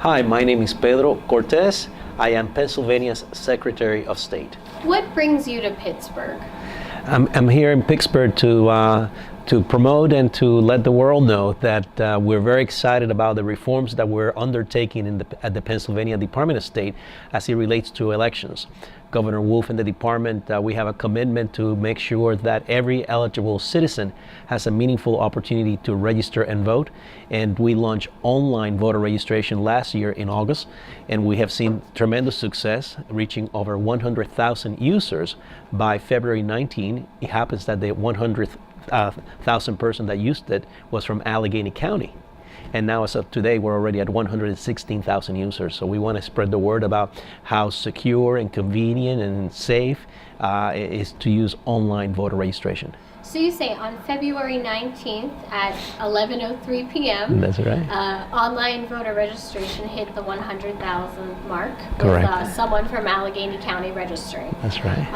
Hi, my name is Pedro Cortez. I am Pennsylvania's Secretary of State. What brings you to Pittsburgh? I'm here in Pittsburgh to promote and to let the world know that we're very excited about the reforms that we're undertaking at the Pennsylvania Department of State as it relates to elections. Governor Wolf and the department, we have a commitment to make sure that every eligible citizen has a meaningful opportunity to register and vote. And we launched online voter registration last year in August, and we have seen tremendous success, reaching over 100,000 users by February 19. It happens that the 100,000 person that used it was from Allegheny County. And now, as of today, we're already at 116,000 users. So we want to spread the word about how secure and convenient and safe is to use online voter registration. So you say on February 19th at 11:03 p.m. That's right. Online voter registration hit the 100,000 mark. Correct. With someone from Allegheny County registering. That's right.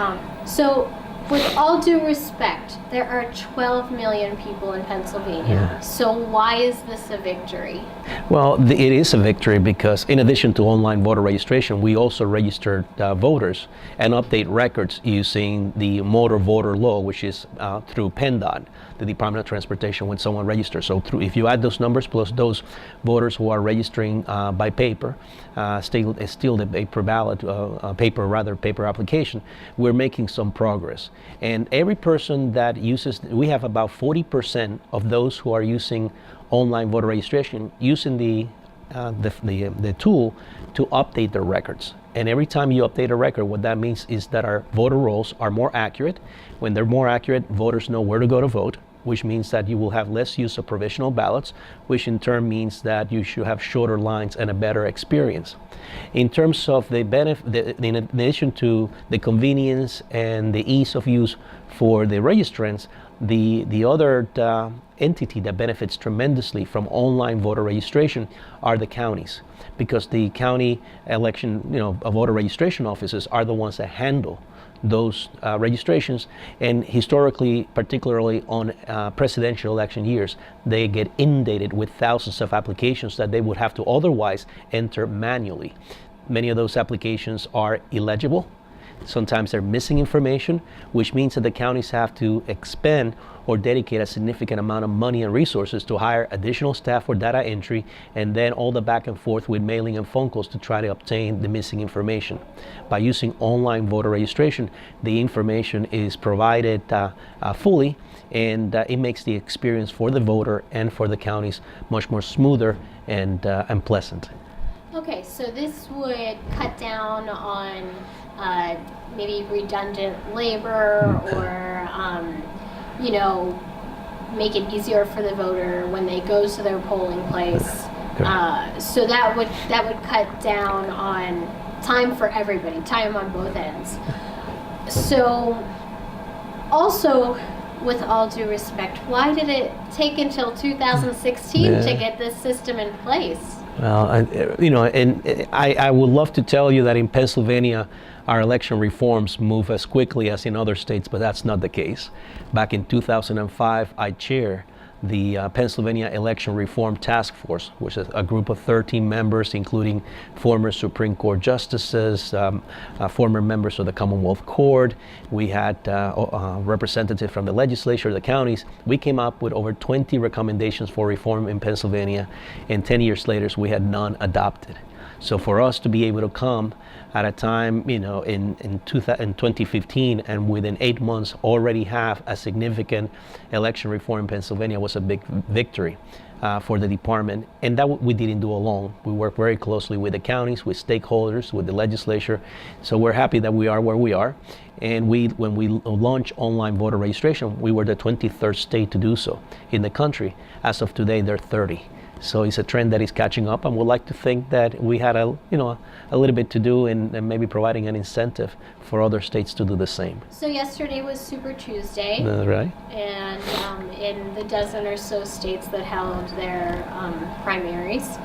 So with all due respect, there are 12 million people in Pennsylvania. Yeah. So why is this a victory? Well, it is a victory because in addition to online voter registration, we also registered voters and update records using the motor voter law, which is through PennDOT, the Department of Transportation, when someone registers. So if you add those numbers plus those voters who are registering by paper, still the paper ballot, paper application, we're making some progress. And every person that uses, we have about 40% of those who are using online voter registration using the tool to update their records. And every time you update a record, what that means is that our voter rolls are more accurate. When they're more accurate, voters know where to go to vote, which means that you will have less use of provisional ballots, which in turn means that you should have shorter lines and a better experience. In terms of the benefit, in addition to the convenience and the ease of use for the registrants, the other entity that benefits tremendously from online voter registration are the counties, because the county election, voter registration offices are the ones that handle those registrations, and historically, particularly on presidential election years, they get inundated with thousands of applications that they would have to otherwise enter manually. Many of those applications are illegible. Sometimes they're missing information, which means that the counties have to expend or dedicate a significant amount of money and resources to hire additional staff for data entry, and then all the back and forth with mailing and phone calls to try to obtain the missing information. By using online voter registration, the information is provided fully, and it makes the experience for the voter and for the counties much more smoother and pleasant. Okay, so this would cut down on maybe redundant labor or, make it easier for the voter when they go to their polling place. So that would cut down on time for everybody, time on both ends. So also, with all due respect, why did it take until 2016 to get this system in place? Well, I would love to tell you that in Pennsylvania, our election reforms move as quickly as in other states, but that's not the case. Back in 2005, I chaired the Pennsylvania Election Reform Task Force, which is a group of 13 members, including former Supreme Court justices, former members of the Commonwealth Court. We had representatives from the legislature, the counties. We came up with over 20 recommendations for reform in Pennsylvania, and 10 years later, we had none adopted. So for us to be able to come at a time, in 2015, and within 8 months already have a significant election reform in Pennsylvania was a big victory for the department. And that we didn't do alone. We work very closely with the counties, with stakeholders, with the legislature. So we're happy that we are where we are. And when we launched online voter registration, we were the 23rd state to do so in the country. As of today, there are 30. So it's a trend that is catching up, and we'd like to think that we had a little bit to do in maybe providing an incentive for other states to do the same. So yesterday was Super Tuesday. That's right. And in the dozen or so states that held their primaries,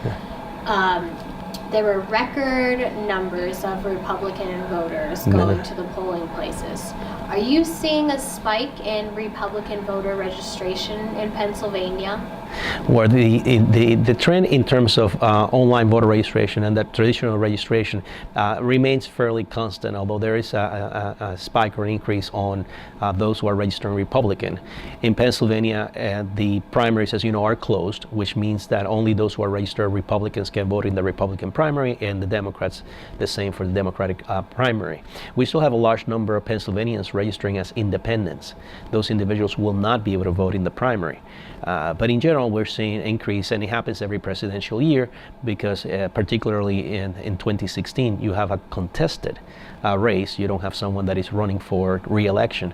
there were record numbers of Republican voters going to the polling places. Are you seeing a spike in Republican voter registration in Pennsylvania? Where the trend in terms of online voter registration and that traditional registration remains fairly constant, although there is a spike or increase on those who are registering Republican. In Pennsylvania, the primaries, as you know, are closed, which means that only those who are registered Republicans can vote in the Republican primary, and the Democrats the same for the Democratic primary. We still have a large number of Pennsylvanians registering as independents. Those individuals will not be able to vote in the primary. But in general, we're seeing an increase, and it happens every presidential year because particularly in 2016, you have a contested race. You don't have someone that is running for re-election.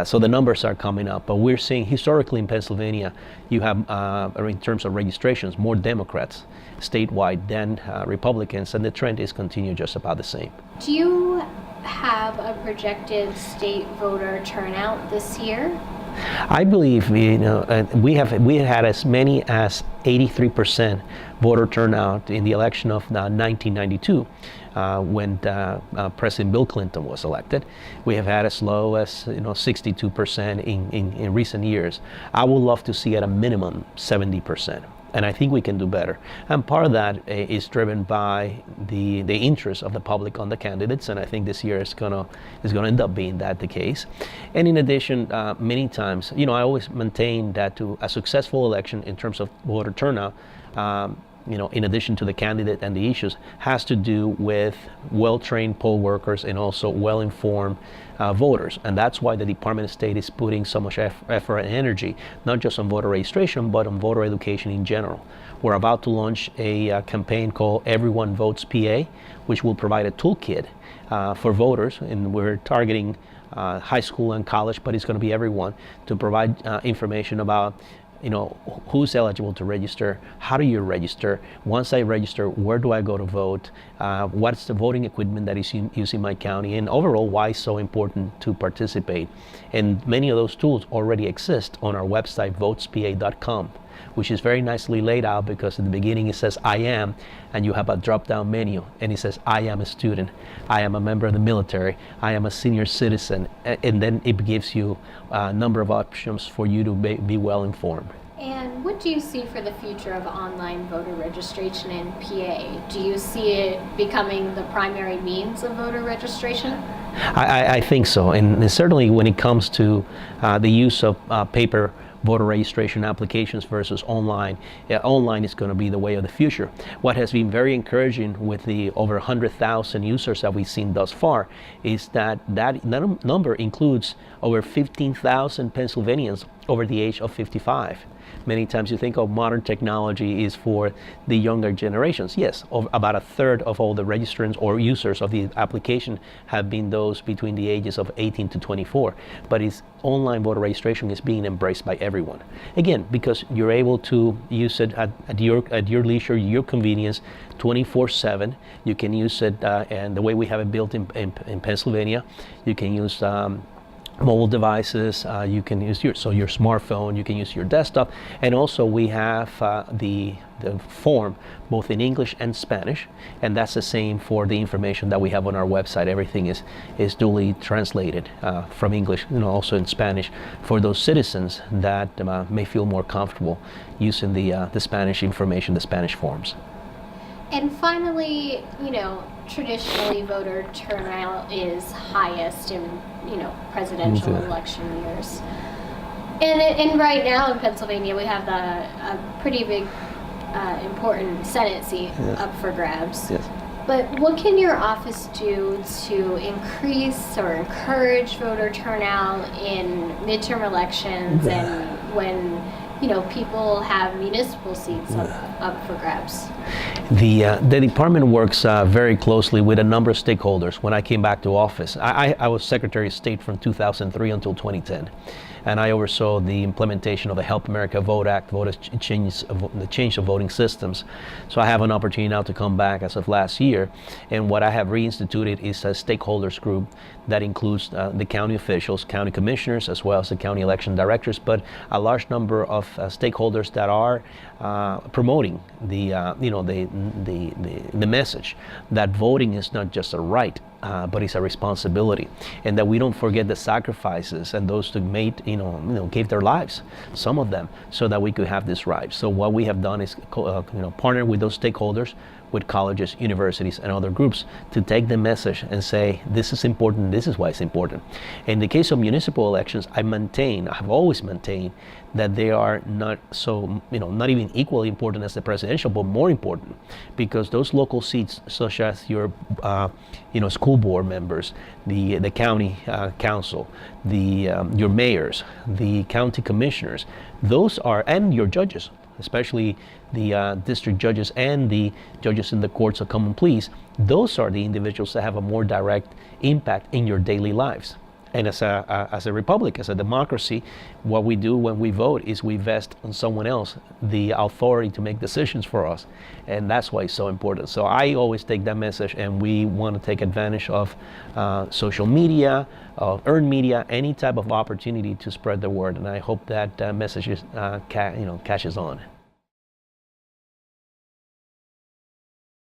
So the numbers are coming up. But we're seeing historically in Pennsylvania, you have, in terms of registrations, more Democrats statewide than Republicans, and the trend is continuing just about the same. Do you have a projected state voter turnout this year? I believe we had as many as 83% voter turnout in the election of 1992 when President Bill Clinton was elected. We have had as low as 62% in recent years. I would love to see at a minimum 70%. And I think we can do better. And part of that is driven by the interest of the public on the candidates, and I think this year is gonna end up being that the case. And in addition, many times, I always maintain that to a successful election in terms of voter turnout, in addition to the candidate and the issues, has to do with well-trained poll workers and also well-informed voters. And that's why the Department of State is putting so much effort and energy, not just on voter registration, but on voter education in general. We're about to launch a campaign called Everyone Votes PA, which will provide a toolkit for voters, and we're targeting high school and college, but it's going to be everyone, to provide information about who's eligible to register, how do you register, once I register, where do I go to vote, what's the voting equipment that is used in my county, and overall why it's so important to participate. And many of those tools already exist on our website, votespa.com, which is very nicely laid out because at the beginning it says I am, and you have a drop-down menu, and it says I am a student, I am a member of the military, I am a senior citizen, and then it gives you a number of options for you to be well informed. And what do you see for the future of online voter registration in PA? Do you see it becoming the primary means of voter registration? I think so, and certainly when it comes to the use of paper voter registration applications versus online, online is going to be the way of the future. What has been very encouraging with the over 100,000 users that we've seen thus far is that number includes over 15,000 Pennsylvanians over the age of 55. Many times you think of modern technology is for the younger generations. Yes, about a third of all the registrants or users of the application have been those between the ages of 18 to 24. But online voter registration is being embraced by everyone. Again, because you're able to use it at your leisure, your convenience, 24/7. You can use it, and the way we have it built in Pennsylvania, you can use mobile devices, you can use your smartphone, you can use your desktop, and also we have the form both in English and Spanish, and that's the same for the information that we have on our website. Everything is duly translated from English, also in Spanish, for those citizens that may feel more comfortable using the Spanish information, the Spanish forms. And finally, traditionally voter turnout is highest in, presidential election years. And right now in Pennsylvania, we have a pretty big, important Senate seat up for grabs. Yes. But what can your office do to increase or encourage voter turnout in midterm elections and when people have municipal seats up for grabs? The department works very closely with a number of stakeholders. When I came back to office, I was Secretary of State from 2003 until 2010. And I oversaw the implementation of the Help America Vote Act, the change of voting systems. So I have an opportunity now to come back as of last year. And what I have reinstituted is a stakeholders group that includes the county officials, county commissioners, as well as the county election directors, but a large number of stakeholders that are promoting the message that voting is not just a right, but it's a responsibility, and that we don't forget the sacrifices and those who made, gave their lives, some of them, so that we could have this right. So what we have done is, partner with those stakeholders, with colleges, universities, and other groups to take the message and say, this is important, this is why it's important. In the case of municipal elections, I've always maintained that they are not so, not even equally important as the presidential, but more important, because those local seats, such as your, school board members, the county council, your mayors, the county commissioners, those are, and your judges, especially the district judges and the judges in the courts of common pleas, those are the individuals that have a more direct impact in your daily lives. And as a republic, as a democracy, what we do when we vote is we vest on someone else the authority to make decisions for us. And that's why it's so important. So I always take that message, and we want to take advantage of social media, of earned media, any type of opportunity to spread the word. And I hope that message catches on.